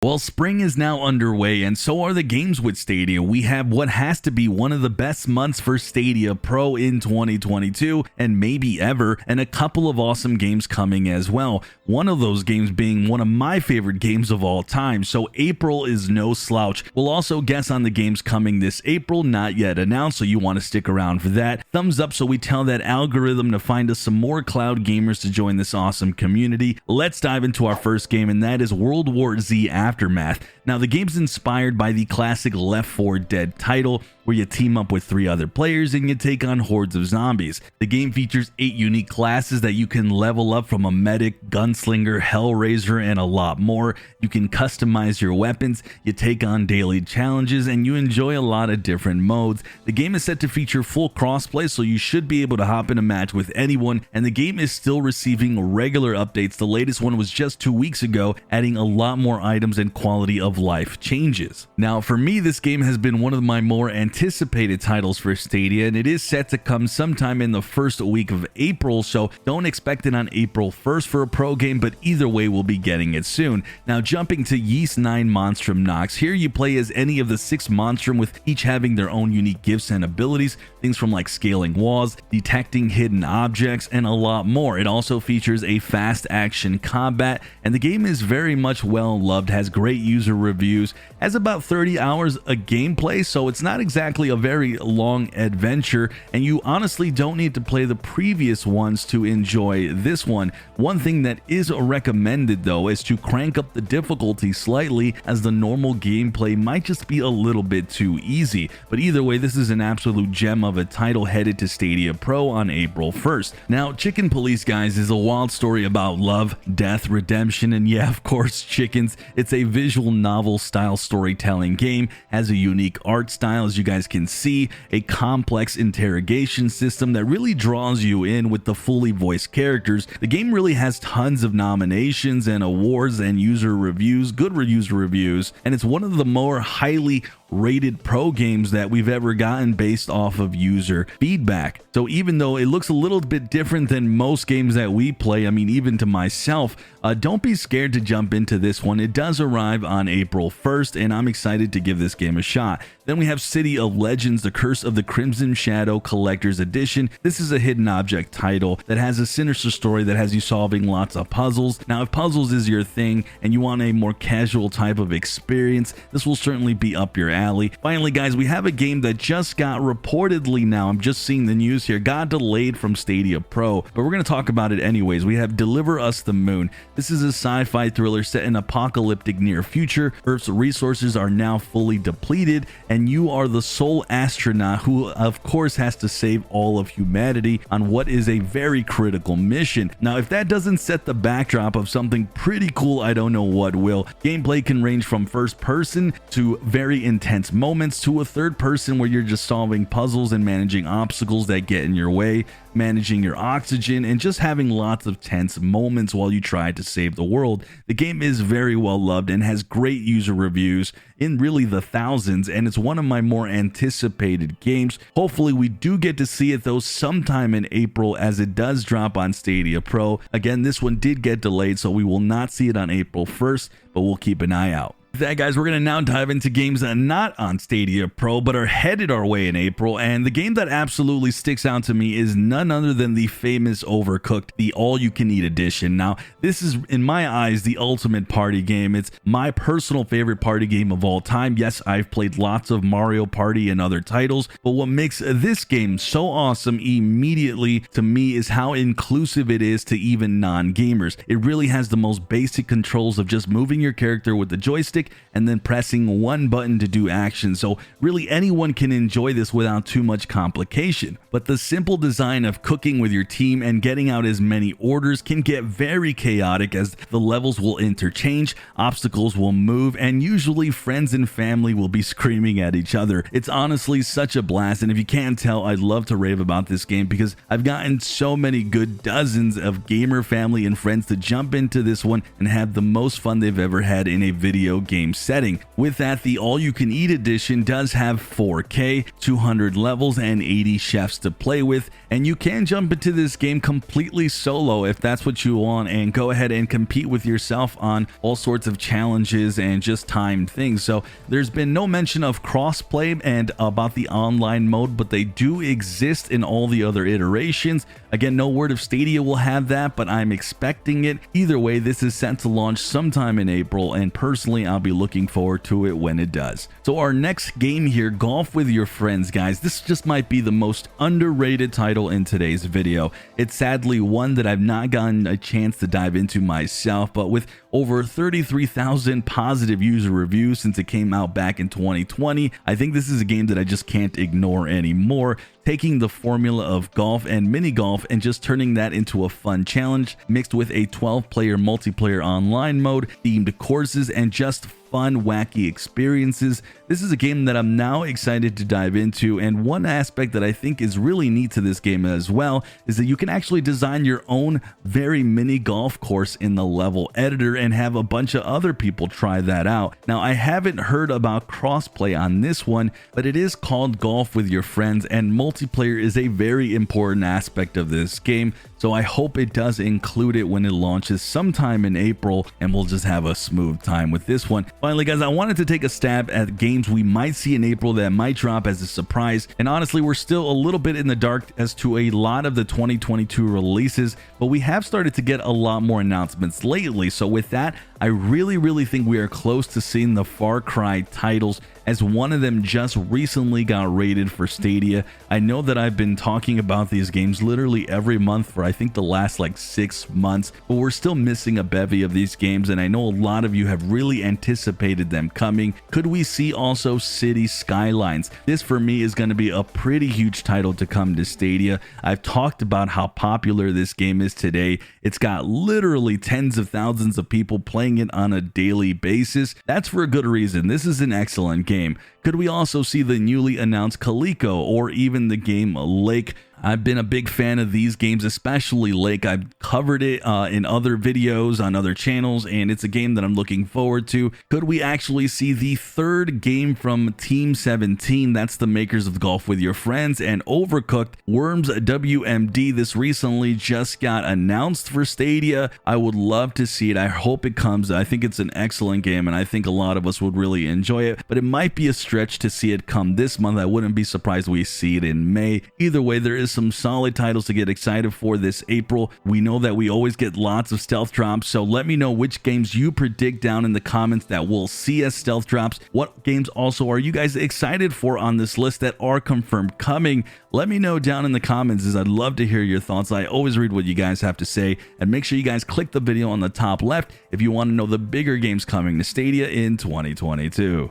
Well, spring is now underway, and so are the games with Stadia. We have what has to be one of the best months for Stadia Pro in 2022, and maybe ever, and a couple of awesome games coming as well. One of those games being one of my favorite games of all time, so April is no slouch. We'll also guess on the games coming this April, not yet announced, so you want to stick around for that. Thumbs up so we tell that algorithm to find us some more cloud gamers to join this awesome community. Let's dive into our first game, and that is World War Z Aftermath. Now, the game's inspired by the classic Left 4 Dead title, where you team up with 3 other players and you take on hordes of zombies. The game features 8 unique classes that you can level up, from a medic, gunslinger, hellraiser, and a lot more. You can customize your weapons, you take on daily challenges, and you enjoy a lot of different modes. The game is set to feature full crossplay, so you should be able to hop in a match with anyone, and the game is still receiving regular updates. The latest one was just 2 weeks ago, adding a lot more items and quality of life changes. Now, for me, this game has been one of my more anticipated titles for Stadia, and it is set to come sometime in the first week of April, so don't expect it on April 1st for a pro game, but either way we'll be getting it soon. Now, jumping to Yeast 9 Monstrum Nox. Here you play as any of the 6 Monstrum, with each having their own unique gifts and abilities, things from like scaling walls, detecting hidden objects, and a lot more. It also features a fast action combat, and the game is very much well loved, has great user reviews, has about 30 hours of gameplay, so it's not exactly a very long adventure, and you honestly don't need to play the previous ones to enjoy this one. One thing that is recommended though is to crank up the difficulty slightly, as the normal gameplay might just be a little bit too easy. But either way, this is an absolute gem of a title headed to Stadia Pro on April 1st. Now, Chicken Police, guys, is a wild story about love, death, redemption, and yeah, of course, chickens. It's a visual novel style storytelling game, has a unique art style, as you guys can see, a complex interrogation system that really draws you in with the fully voiced characters. The game really has tons of nominations and awards and user reviews, good user reviews, and it's one of the more highly rated pro games that we've ever gotten based off of user feedback. So even though it looks a little bit different than most games that we play, I mean, even to myself, don't be scared to jump into this one. It does arrive on April 1st, and I'm excited to give this game a shot. Then we have City of Legends, The Curse of the Crimson Shadow Collector's Edition. This is a hidden object title that has a sinister story that has you solving lots of puzzles. Now, if puzzles is your thing and you want a more casual type of experience, this will certainly be up your alley. Finally, guys, we have a game that just got reportedly, now I'm just seeing the news here, got delayed from Stadia Pro, but we're going to talk about it anyways. We have Deliver Us the Moon. This is a sci-fi thriller set in apocalyptic near future. Earth's resources are now fully depleted, and you are the sole astronaut who, of course, has to save all of humanity on what is a very critical mission. Now, if that doesn't set the backdrop of something pretty cool, I don't know what will. Gameplay can range from first person to very intense moments, to a third person where you're just solving puzzles and managing obstacles that get in your way, managing your oxygen, and just having lots of tense moments while you try to save the world. The game is very well loved and has great user reviews in really the thousands, and it's one of my more anticipated games. Hopefully we do get to see it though sometime in April, as it does drop on Stadia Pro. Again, this one did get delayed, so we will not see it on April 1st, but we'll keep an eye out. With that, guys, we're going to now dive into games that are not on Stadia Pro but are headed our way in April, and the game that absolutely sticks out to me is none other than the famous Overcooked, the all-you-can-eat edition. Now, this is, in my eyes, the ultimate party game. It's my personal favorite party game of all time. Yes, I've played lots of Mario Party and other titles, but what makes this game so awesome immediately to me is how inclusive it is to even non-gamers. It really has the most basic controls of just moving your character with the joystick and then pressing one button to do action, so really anyone can enjoy this without too much complication. But the simple design of cooking with your team and getting out as many orders can get very chaotic, as the levels will interchange, obstacles will move, and usually friends and family will be screaming at each other. It's honestly such a blast, and if you can't tell, I'd love to rave about this game because I've gotten so many good dozens of gamer family and friends to jump into this one and have the most fun they've ever had in a video game setting. With that, the all-you-can-eat edition does have 4K, 200 levels, and 80 chefs to play with, and you can jump into this game completely solo if that's what you want, and go ahead and compete with yourself on all sorts of challenges and just timed things. So there's been no mention of crossplay and about the online mode, but they do exist in all the other iterations. Again, no word if Stadia will have that, but I'm expecting it. Either way, this is set to launch sometime in April, and personally, I'll be looking forward to it when it does. So our next game here, Golf with Your Friends, guys. This just might be the most underrated title in today's video. It's sadly one that I've not gotten a chance to dive into myself, but with over 33,000 positive user reviews since it came out back in 2020, I think this is a game that I just can't ignore anymore. Taking the formula of golf and mini golf and just turning that into a fun challenge mixed with a 12-player multiplayer online mode, themed courses, and just fun, wacky experiences. This is a game that I'm now excited to dive into, and one aspect that I think is really neat to this game as well is that you can actually design your own very mini golf course in the level editor and have a bunch of other people try that out. Now, I haven't heard about crossplay on this one, but it is called Golf with Your Friends, and multiplayer is a very important aspect of this game, so I hope it does include it when it launches sometime in April, and we'll just have a smooth time with this one. Finally, guys, I wanted to take a stab at games we might see in April that might drop as a surprise, and honestly, we're still a little bit in the dark as to a lot of the 2022 releases, but we have started to get a lot more announcements lately. So with that, I really think we are close to seeing the Far Cry titles, as one of them just recently got rated for Stadia. I know that I've been talking about these games literally every month for I think the last like 6 months, but we're still missing a bevy of these games, and I know a lot of you have really anticipated them coming. Could we see also City Skylines? This for me is going to be a pretty huge title to come to Stadia. I've talked about how popular this game is today. It's got literally tens of thousands of people playing it on a daily basis. That's for a good reason. This is an excellent game. Could we also see the newly announced Calico or even the game Lake? I've been a big fan of these games, especially Lake. I've covered it in other videos on other channels, and it's a game that I'm looking forward to. Could we actually see the third game from Team 17? That's the makers of Golf with Your Friends and Overcooked. Worms WMD. This recently just got announced for Stadia. I would love to see it. I hope it comes. I think it's an excellent game, and I think a lot of us would really enjoy it, but it might be a stretch to see it come this month. I wouldn't be surprised we see it in May. Either way, there is some solid titles to get excited for this April. We know that we always get lots of stealth drops, so let me know which games you predict down in the comments that we'll see as stealth drops. What games also are you guys excited for on this list that are confirmed coming? Let me know down in the comments, as I'd love to hear your thoughts. I always read what you guys have to say, and make sure you guys click the video on the top left if you want to know the bigger games coming to Stadia in 2022.